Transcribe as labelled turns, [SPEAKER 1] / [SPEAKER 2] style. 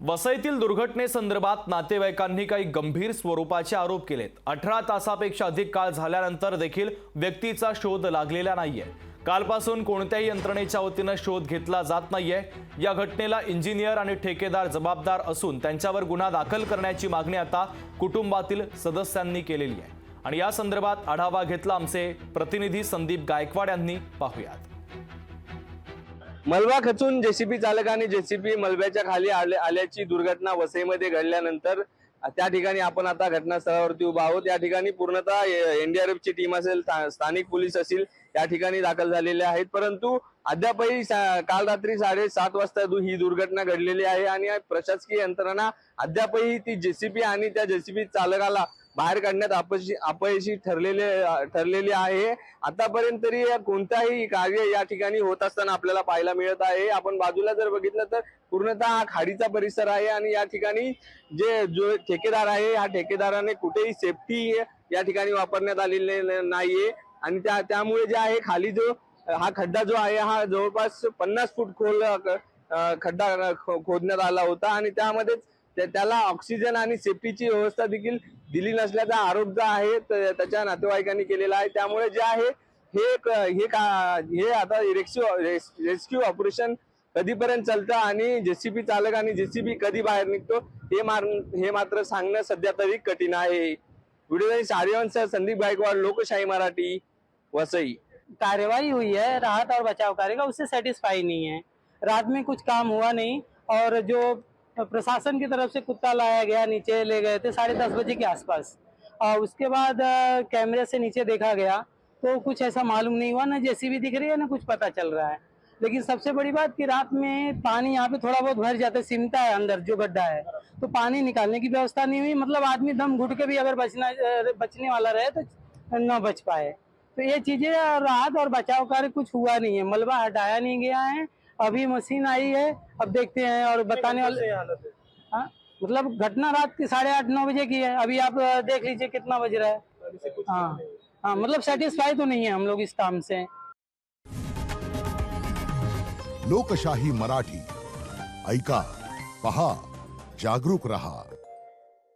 [SPEAKER 1] वसईतील दुर्घटनेसंदर्भात नातेवाईकांनी काही गंभीर स्वरूपाचे आरोप केलेत। 18 तासापेक्षा अधिक काळ झाल्यानंतर देखील व्यक्तीचा शोध लागलेला नाहीये। कालपासून कोणत्याही यंत्रणेच्या वतीने शोध घेतला जात नाहीये। या घटनेला इंजिनियर आणि ठेकेदार जबाबदार असून त्यांच्यावर गुन्हा दाखल करण्याची मागणी आता कुटुंबातील सदस्यांनी केलेली आहे। आणि या संदर्भात आढावा घेतला आमचे प्रतिनिधी संदीप गायकवाड यांनी। पाहूयात।
[SPEAKER 2] मलबा खचून जेसीबी चालकाने जेसीबी मलब्याच्या खाली आल्याची दुर्घटना वसईमध्ये घडल्यानंतर त्या ठिकाणी आपण आता घटनास्थळावरती उभा आहोत। या ठिकाणी पूर्णतः एनडीआरएफची टीम असेल, स्थानिक पोलीस असतील, या ठिकाणी दाखल झालेले आहेत। परंतु अद्यापही काल रात्री 7:30 वाजता ही दुर्घटना घडलेली आहे आणि प्रशासकीय यंत्रणा अद्यापही ती जेसीबी आणि त्या जेसीबी चालकाला बाहेर काढण्यात अपयशी ठरलेली आहे। आतापर्यंत तरी कोणताही कार्य या ठिकाणी होत असताना आपल्याला पाहायला मिळत आहे। आपण बाजूला जर बघितलं तर पूर्णतः हा खाडीचा परिसर आहे आणि या ठिकाणी जो ठेकेदार आहे, हा ठेकेदाराने कुठेही सेफ्टी या ठिकाणी वापरण्यात आलेली नाहीये आणि त्यामुळे जे आहे खाली जो हा खड्डा जो आहे हा जवळपास 50 फूट खोल खड्डा खोदण्यात आला होता आणि त्यामध्ये त्याला ऑक्सिजन आणि सेफ्टीची व्यवस्था देखील दिली नसल्याचा आरोप जो आहे त्याच्या नातेवाईकांनी केलेला आहे। त्यामुळे जे आहे हे आता रेस्क्यू ऑपरेशन कधीपर्यंत चालतं आणि जेसीबी चालक आणि जेसीबी कधी बाहेर निघतो हे मात्र सांगणं सध्या तरी कठीण आहे। व्हिडिओ सारिवंश संदीप गायकवाड, लोकशाही मराठी, वसई।
[SPEAKER 3] कार्रवाई हुई है, राहत और बचाव कार्य का, उससे सेटिस्फाई नहीं है। रात में कुछ काम हुआ नहीं और जो प्रशासन की तरफ से कुत्ता लाया गया, नीचे ले गए थे 10:30 बजे के आसपास। उसके बाद कैमरे से नीचे देखा गया तो कुछ ऐसा मालूम नहीं हुआ, ना जेसीबी दिख रही है ना कुछ पता चल रहा है। लेकिन सबसे बड़ी बात कि रात में पानी यहाँ पे थोड़ा बहुत भर जाता है, सिमटा है अंदर जो गड्ढा है, तो पानी निकालने की व्यवस्था नहीं हुई। मतलब आदमी दम घुट के भी अगर बचने वाला रहे तो न बच पाए। तो ये चीजें राहत और बचाव कार्य कुछ हुआ नहीं है, मलबा हटाया नहीं गया है। अभी मशीन आई है, अब देखते हैं और बताने वाले। हाँ, मतलब घटना रात की 8:30-9 बजे की है। अभी आप देख लीजिए कितना बज रहा है। हाँ हाँ, मतलब सेटिस्फाई तो नहीं है हम लोग इस काम से।
[SPEAKER 4] लोकशाही मराठी ऐका, पहा, जागरूक रहा।